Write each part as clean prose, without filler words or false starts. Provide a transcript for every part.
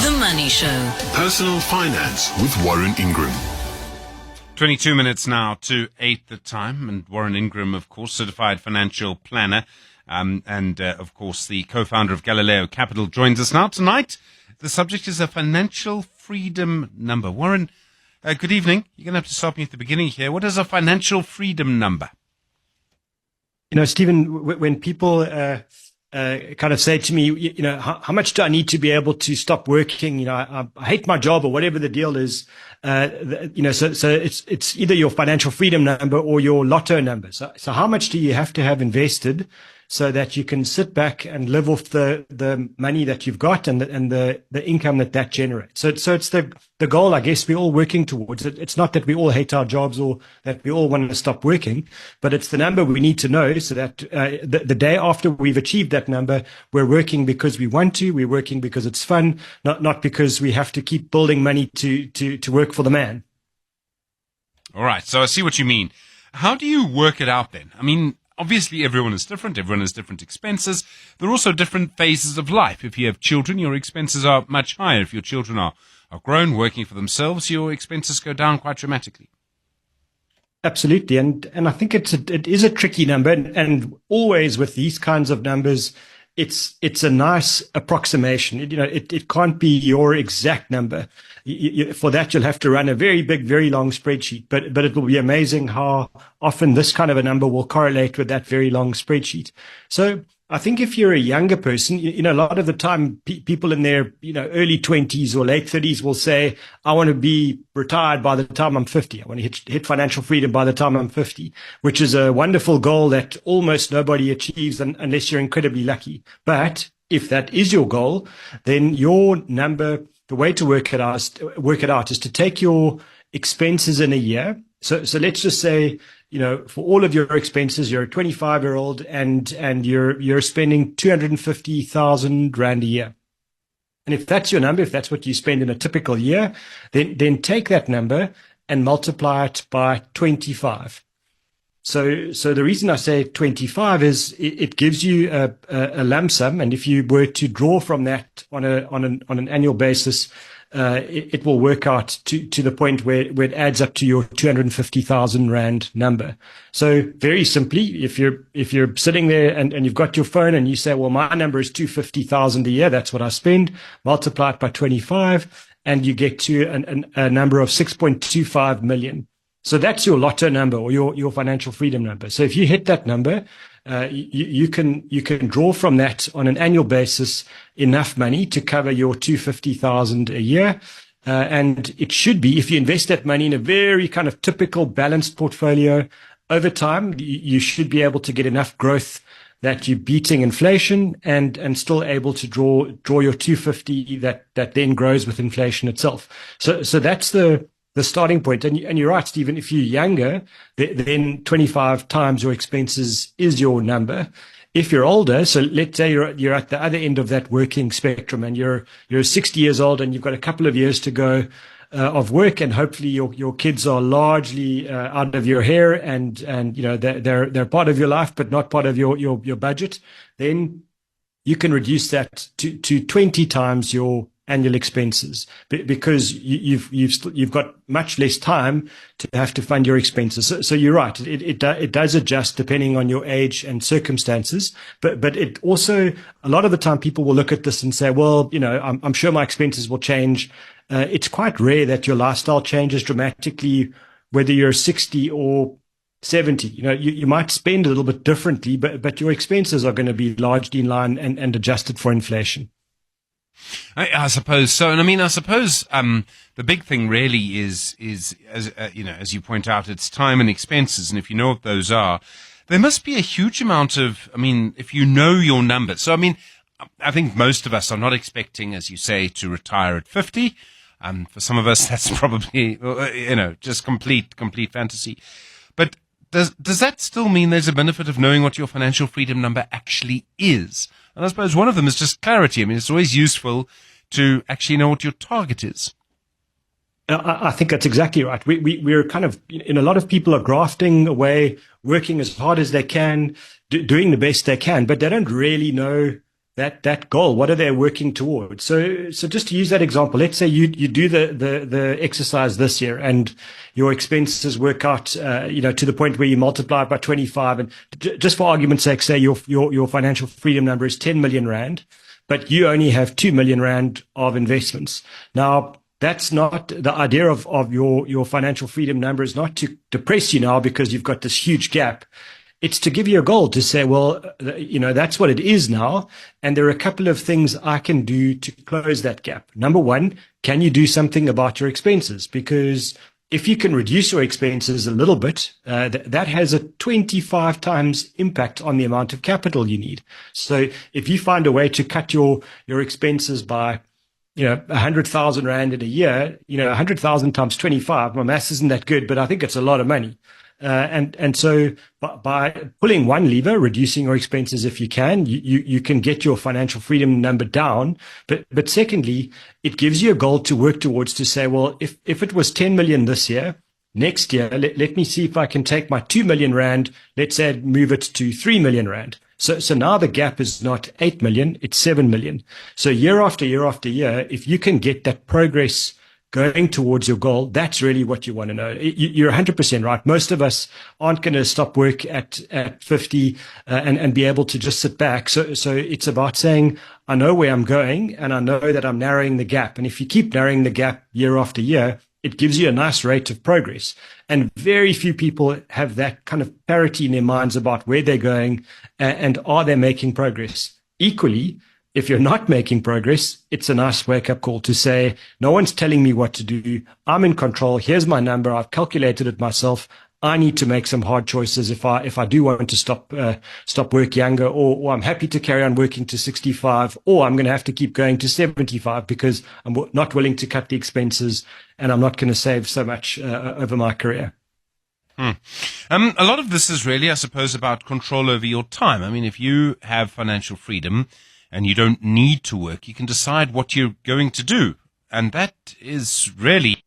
The Money Show. Personal Finance with Warren Ingram. 22 minutes now to 8 the time, and Warren Ingram, of course, certified financial planner, of course, the co-founder of Galileo Capital, joins us now. Tonight, the subject is a financial freedom number. Warren, good evening. You're going to have to stop me at the beginning here. What is a financial freedom number? You know, Stephen, when people kind of say to me, you know, how much do I need to be able to stop working? You know, I hate my job or whatever the deal is. You know, so it's either your financial freedom number or your lotto number. So how much do you have to have invested so that you can sit back and live off the money that you've got and the income that generates? So it's the goal, I guess, we're all working towards. It's not that we all hate our jobs or that we all want to stop working, but it's the number we need to know so that the day after we've achieved that number, we're working because we want to, we're working because it's fun, not because we have to keep building money to work for the man. All right, so I see what you mean. How do you work it out then? I mean, obviously, everyone is different. Everyone has different expenses. There are also different phases of life. If you have children, your expenses are much higher. If your children are grown, working for themselves, your expenses go down quite dramatically. Absolutely. And I think it is a tricky number. And always with these kinds of numbers, it's a nice approximation. You know, it can't be your exact number. For that, you'll have to run a very big, very long spreadsheet. But it will be amazing how often this kind of a number will correlate with that very long spreadsheet. So I think if you're a younger person, you know, a lot of the time people in their, you know, early 20s or late 30s will say, I want to be retired by the time I'm 50. I want to hit financial freedom by the time I'm 50, which is a wonderful goal that almost nobody achieves unless you're incredibly lucky. But if that is your goal, then your number, the way to work it out is to take your expenses in a year. So let's just say, you know, for all of your expenses, you're a 25-year-old and you're spending 250,000 Rand a year. And if that's your number, if that's what you spend in a typical year, then take that number and multiply it by 25. So the reason I say 25 is it gives you a lump sum, and if you were to draw from that on an annual basis, it will work out to the point where it adds up to your 250,000 Rand number. So very simply, if you're sitting there and you've got your phone and you say, well, my number is 250,000 a year, that's what I spend, multiply it by 25, and you get to a number of 6.25 million. So that's your lotto number or your financial freedom number. So if you hit that number, you can draw from that on an annual basis enough money to cover your 250,000 a year. And it should be, if you invest that money in a very kind of typical balanced portfolio over time, you should be able to get enough growth that you're beating inflation and still able to draw your 250 that then grows with inflation itself. So that's the starting point. And you're right, Stephen, if you're younger, then 25 times your expenses is your number. If you're older, so let's say you're at the other end of that working spectrum and you're 60 years old and you've got a couple of years to go of work, and hopefully your kids are largely out of your hair and you know they're part of your life but not part of your budget, then you can reduce that to 20 times your annual expenses, because you've got much less time to have to fund your expenses. So you're right. It does adjust depending on your age and circumstances. But it also, a lot of the time people will look at this and say, well, you know, I'm sure my expenses will change. It's quite rare that your lifestyle changes dramatically, whether you're 60 or 70. You know, you might spend a little bit differently, but your expenses are going to be largely in line and adjusted for inflation. I suppose so. And I mean, I suppose the big thing really is as you know, as you point out, it's time and expenses. And if you know what those are, there must be a huge amount of, I mean, if you know your numbers. So, I mean, I think most of us are not expecting, as you say, to retire at 50. For some of us, that's probably, you know, just complete fantasy. But does that still mean there's a benefit of knowing what your financial freedom number actually is? And I suppose one of them is just clarity. I mean, it's always useful to actually know what your target is. I think that's exactly right. We're kind of, a lot of people are grafting away, working as hard as they can, doing the best they can, but they don't really know that goal. What are they working towards? So just to use that example, let's say you do the exercise this year and your expenses work out, to the point where you multiply it by 25. And just for argument's sake, say your financial freedom number is 10 million rand, but you only have 2 million rand of investments. Now, that's not the idea of your financial freedom number is not to depress you now because you've got this huge gap. It's to give you a goal to say, well, that's what it is now. And there are a couple of things I can do to close that gap. Number one, can you do something about your expenses? Because if you can reduce your expenses a little bit, that has a 25 times impact on the amount of capital you need. So if you find a way to cut your expenses by 100,000 rand in a year, 100,000 times 25, my maths isn't that good, but I think it's a lot of money. And so by pulling one lever, reducing your expenses if you can, you can get your financial freedom number down. But secondly, it gives you a goal to work towards to say, well, if it was 10 million this year, next year, let me see if I can take my 2 million rand, let's say move it to 3 million rand. So now the gap is not 8 million, it's 7 million. So year after year after year, if you can get that progress going towards your goal, that's really what you want to know. You're 100% right. Most of us aren't going to stop work at 50 and be able to just sit back. So it's about saying, I know where I'm going and I know that I'm narrowing the gap. And if you keep narrowing the gap year after year, it gives you a nice rate of progress. And very few people have that kind of parity in their minds about where they're going and are they making progress. Equally, if you're not making progress, it's a nice wake-up call to say, no one's telling me what to do. I'm in control. Here's my number. I've calculated it myself. I need to make some hard choices if I do want to stop work younger, or I'm happy to carry on working to 65, or I'm going to have to keep going to 75 because I'm not willing to cut the expenses and I'm not going to save so much over my career. A lot of this is really, I suppose, about control over your time. I mean, if you have financial freedom and you don't need to work, you can decide what you're going to do. And that is really,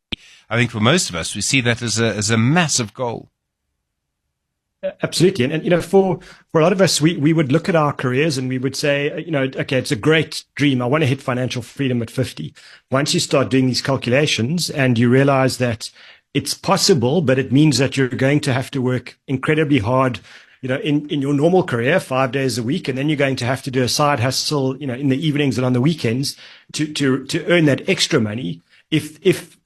I think for most of us, we see that as a massive goal. Absolutely. And for a lot of us, we would look at our careers and we would say, okay, it's a great dream. I want to hit financial freedom at 50. Once you start doing these calculations and you realize that it's possible, but it means that you're going to have to work incredibly hard in your normal career, 5 days a week, and then you're going to have to do a side hustle, in the evenings and on the weekends to earn that extra money. If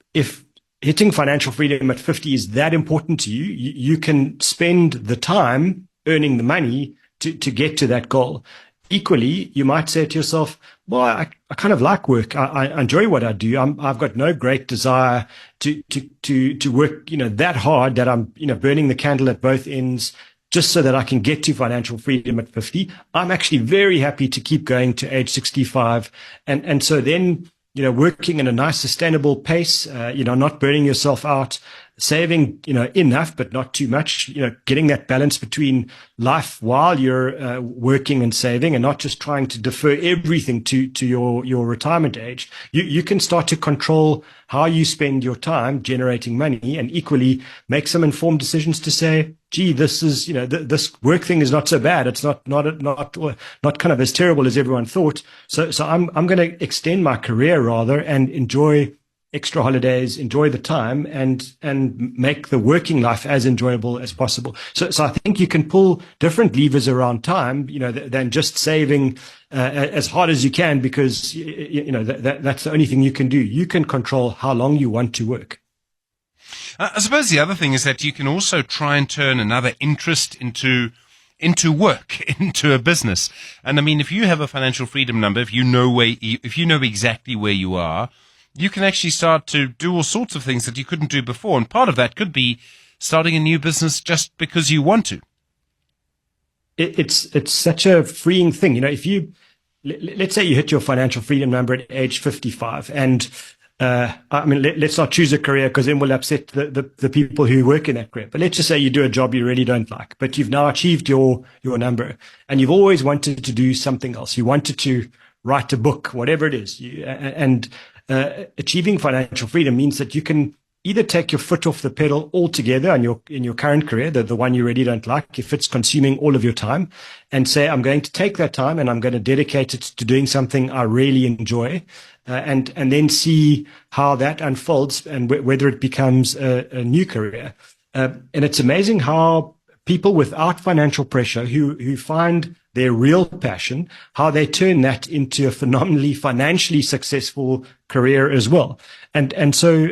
hitting financial freedom at 50 is that important to you, you can spend the time earning the money to get to that goal. Equally, you might say to yourself, well, I kind of like work. I enjoy what I do. I've got no great desire to work, that hard that I'm, burning the candle at both ends just so that I can get to financial freedom at 50. I'm actually very happy to keep going to age 65. And so then, working in a nice sustainable pace, not burning yourself out, saving, enough, but not too much, getting that balance between life while you're working and saving and not just trying to defer everything to your retirement age. You can start to control how you spend your time generating money and equally make some informed decisions to say, gee, this is, this work thing is not so bad. It's not kind of as terrible as everyone thought. So I'm going to extend my career rather and enjoy extra holidays, enjoy the time and make the working life as enjoyable as possible. So I think you can pull different levers around time, than just saving as hard as you can because, that's the only thing you can do. You can control how long you want to work. I suppose the other thing is that you can also try and turn another interest into work, into a business. And I mean, if you have a financial freedom number, if you know exactly where you are, you can actually start to do all sorts of things that you couldn't do before. And part of that could be starting a new business just because you want to. It's such a freeing thing. If let's say you hit your financial freedom number at age 55 and let's not choose a career because then we'll upset the people who work in that career. But let's just say you do a job you really don't like, but you've now achieved your number and you've always wanted to do something else. You wanted to write a book, whatever it is. Achieving financial freedom means that you can either take your foot off the pedal altogether in your current career, the one you really don't like, if it's consuming all of your time, and say, I'm going to take that time and I'm going to dedicate it to doing something I really enjoy, and then see how that unfolds and whether it becomes a new career. And it's amazing how people without financial pressure who find their real passion, how they turn that into a phenomenally financially successful career as well. And so,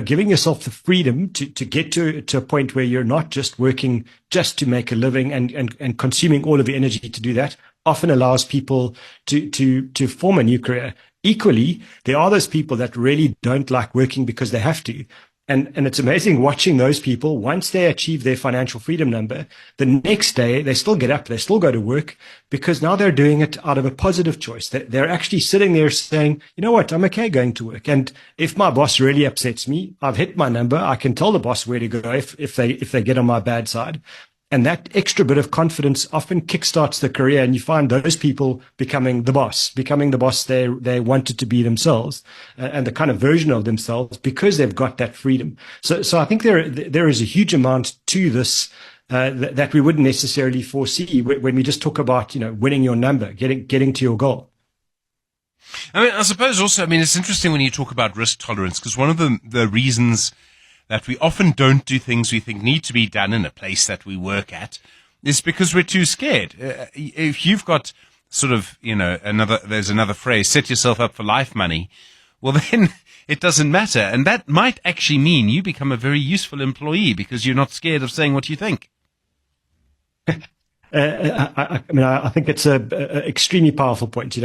giving yourself the freedom to get to a point where you're not just working just to make a living and consuming all of your energy to do that often allows people to form a new career. Equally, there are those people that really don't like working because they have to. And it's amazing watching those people, once they achieve their financial freedom number, the next day they still get up, they still go to work, because now they're doing it out of a positive choice. They're actually sitting there saying, you know what, I'm okay going to work. And if my boss really upsets me, I've hit my number, I can tell the boss where to go if they get on my bad side. And that extra bit of confidence often kickstarts the career, and you find those people becoming the boss they wanted to be themselves, and the kind of version of themselves, because they've got that freedom. So I think there is a huge amount to this that we wouldn't necessarily foresee when we just talk about winning your number, getting to your goal. I suppose also, it's interesting when you talk about risk tolerance, because one of the reasons that we often don't do things we think need to be done in a place that we work at is because we're too scared. If you've got sort of, there's another phrase, set yourself up for life money, well then it doesn't matter. And that might actually mean you become a very useful employee because you're not scared of saying what you think. I think it's a extremely powerful point.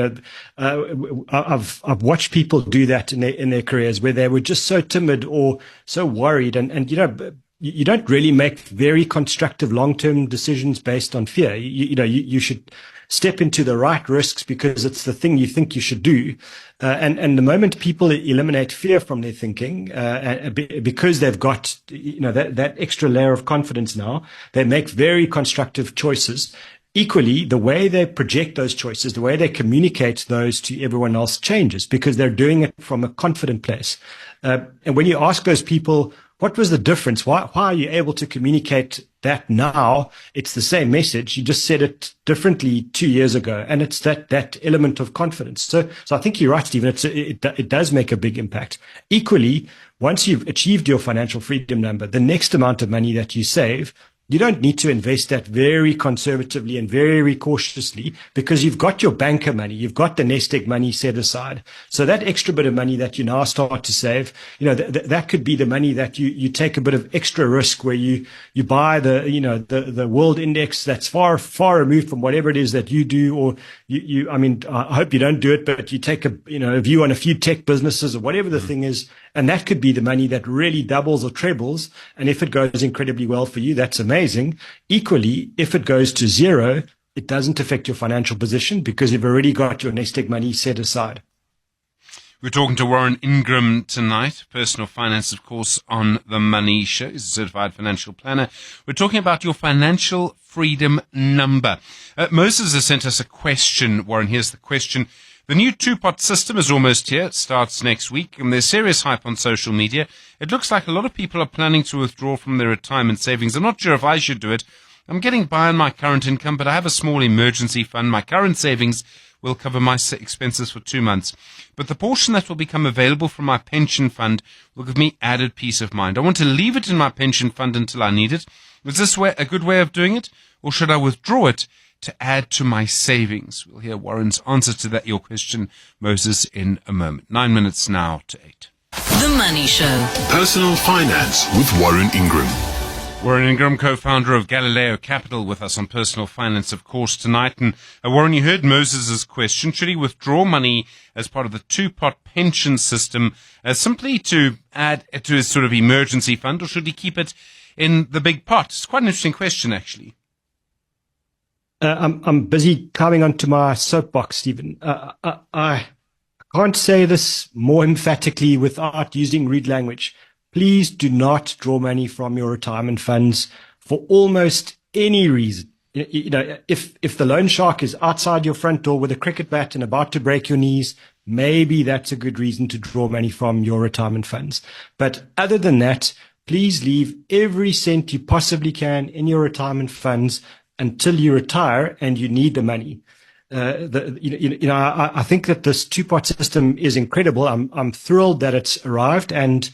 I've watched people do that in their careers where they were just so timid or so worried, and you don't really make very constructive long-term decisions based on fear. You should step into the right risks because it's the thing you think you should do. And the moment people eliminate fear from their thinking, because they've got, that extra layer of confidence now, they make very constructive choices. Equally, the way they project those choices, the way they communicate those to everyone else changes because they're doing it from a confident place. And when you ask those people, what was the difference? Why are you able to communicate that now? It's the same message. You just said it differently 2 years ago. And it's that element of confidence. So I think you're right, Stephen. It does make a big impact. Equally, once you've achieved your financial freedom number, the next amount of money that you save, you don't need to invest that very conservatively and very cautiously because you've got your banker money, you've got the nest egg money set aside. So that extra bit of money that you now start to save, that could be the money that you take a bit of extra risk where you buy the world index that's far, far removed from whatever it is that you do, or I hope you don't do it, but you take a view on a few tech businesses or whatever the thing is. And that could be the money that really doubles or trebles. And if it goes incredibly well for you, that's amazing. Equally, if it goes to zero, it doesn't affect your financial position because you've already got your nest egg money set aside. We're talking to Warren Ingram tonight, personal finance, of course, on The Money Show. He's a certified financial planner. We're talking about your financial freedom number. Moses has sent us a question. Warren, here's the question. The new two-pot system is almost here. It starts next week, and there's serious hype on social media. It looks like a lot of people are planning to withdraw from their retirement savings. I'm not sure if I should do it. I'm getting by on my current income, but I have a small emergency fund. My current savings will cover my expenses for 2 months. But the portion that will become available from my pension fund will give me added peace of mind. I want to leave it in my pension fund until I need it. Is this a good way of doing it, or should I withdraw it to add to my savings? We'll hear Warren's answer to your question, Moses, in a moment. 9 minutes now to 8. The Money Show. Personal Finance with Warren Ingram. Warren Ingram, co-founder of Galileo Capital, with us on personal finance, of course, tonight. And Warren, you heard Moses's question. Should he withdraw money as part of the two-pot pension system simply to add to his sort of emergency fund, or should he keep it in the big pot? It's quite an interesting question, actually. I'm busy climbing onto my soapbox, Stephen. I can't say this more emphatically without using rude language. Please do not draw money from your retirement funds for almost any reason. If the loan shark is outside your front door with a cricket bat and about to break your knees, maybe that's a good reason to draw money from your retirement funds. But other than that, please leave every cent you possibly can in your retirement funds until you retire and you need the money. I think that this two-part system is incredible. I'm thrilled that it's arrived, and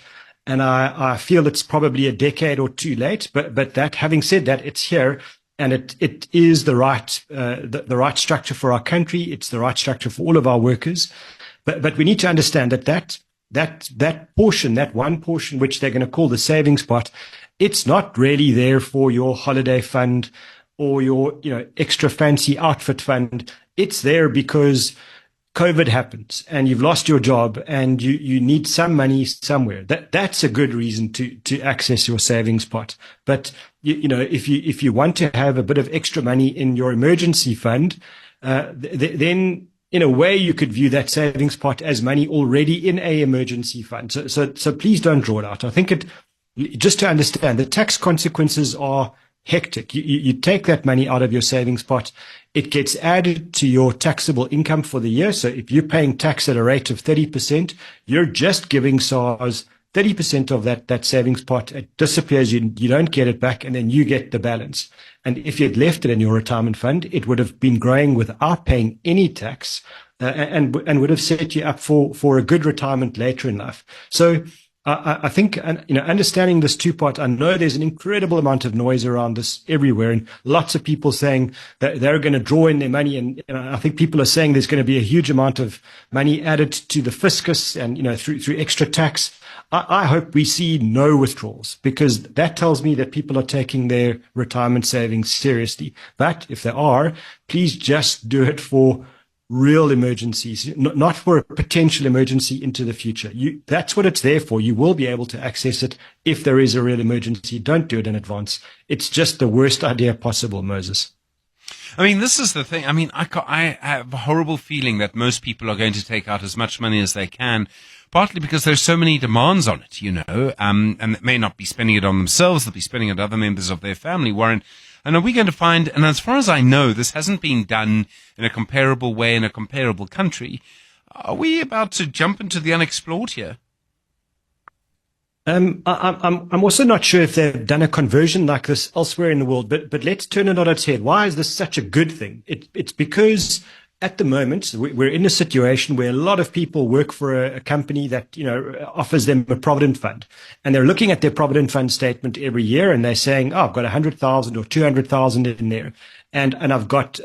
I feel it's probably a decade or two late. But that, having said that, it's here, and it is the right structure for our country. It's the right structure for all of our workers. But we need to understand that portion, that one portion which they're going to call the savings pot, it's not really there for your holiday fund or your extra fancy outfit fund. It's there because COVID happens and you've lost your job and you need some money somewhere. That's a good reason to access your savings pot. But if you want to have a bit of extra money in your emergency fund, then in a way you could view that savings pot as money already in a emergency fund. So please don't draw it out. I think just to understand, the tax consequences are hectic. You take that money out of your savings pot, it gets added to your taxable income for the year. So if you're paying tax at a rate of 30%, you're just giving SARS 30% of that savings pot. It disappears. You don't get it back, and then you get the balance. And if you'd left it in your retirement fund, it would have been growing without paying any tax, and would have set you up for a good retirement later in life. So I think, understanding this two-part, I know there's an incredible amount of noise around this everywhere, and lots of people saying that they're going to draw in their money. And I think people are saying there's going to be a huge amount of money added to the fiscus and, through extra tax. I hope we see no withdrawals, because that tells me that people are taking their retirement savings seriously. But if they are, please just do it for real emergencies, not for a potential emergency into the future. That's what it's there for. You will be able to access it if there is a real emergency. Don't do it in advance. It's just the worst idea possible, Moses. I mean, this is the thing. I mean, I have a horrible feeling that most people are going to take out as much money as they can, partly because there's so many demands on it, and they may not be spending it on themselves. They'll be spending it on other members of their family. Warren, and are we going to find, and as far as I know, this hasn't been done in a comparable way in a comparable country. Are we about to jump into the unexplored here? I'm also not sure if they've done a conversion like this elsewhere in the world, but let's turn it on its head. Why is this such a good thing? It's because at the moment, we're in a situation where a lot of people work for a company that, offers them a provident fund, and they're looking at their provident fund statement every year, and they're saying, "Oh, I've got 100,000 or 200,000 in there, and I've got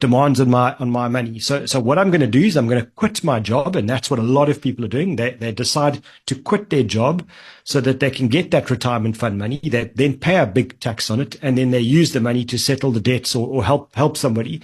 demands on my money. So what I'm going to do is I'm going to quit my job," and that's what a lot of people are doing. They decide to quit their job so that they can get that retirement fund money. They then pay a big tax on it, and then they use the money to settle the debts or help somebody.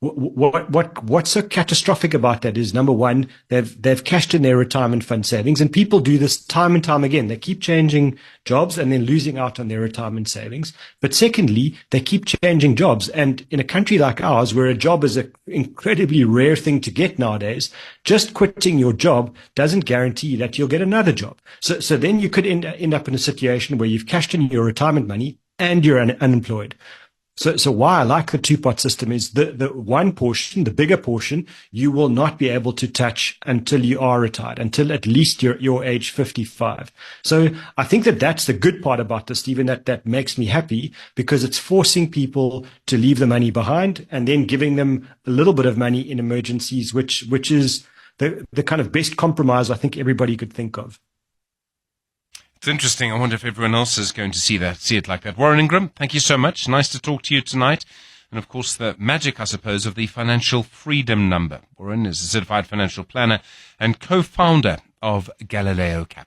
What's so catastrophic about that is, number one, they've cashed in their retirement fund savings, and people do this time and time again. They keep changing jobs and then losing out on their retirement savings. But secondly, they keep changing jobs. And in a country like ours, where a job is an incredibly rare thing to get nowadays, just quitting your job doesn't guarantee that you'll get another job. So then you could end up in a situation where you've cashed in your retirement money and you're unemployed. So why I like the two-part system is the one portion, the bigger portion, you will not be able to touch until you are retired, until at least your age 55. So I think that's the good part about this, Stephen, that makes me happy, because it's forcing people to leave the money behind and then giving them a little bit of money in emergencies, which is the kind of best compromise I think everybody could think of. It's interesting. I wonder if everyone else is going to see it like that. Warren Ingram, thank you so much. Nice to talk to you tonight. And of course, the magic, I suppose, of the financial freedom number. Warren is a certified financial planner and co-founder of Galileo Capital.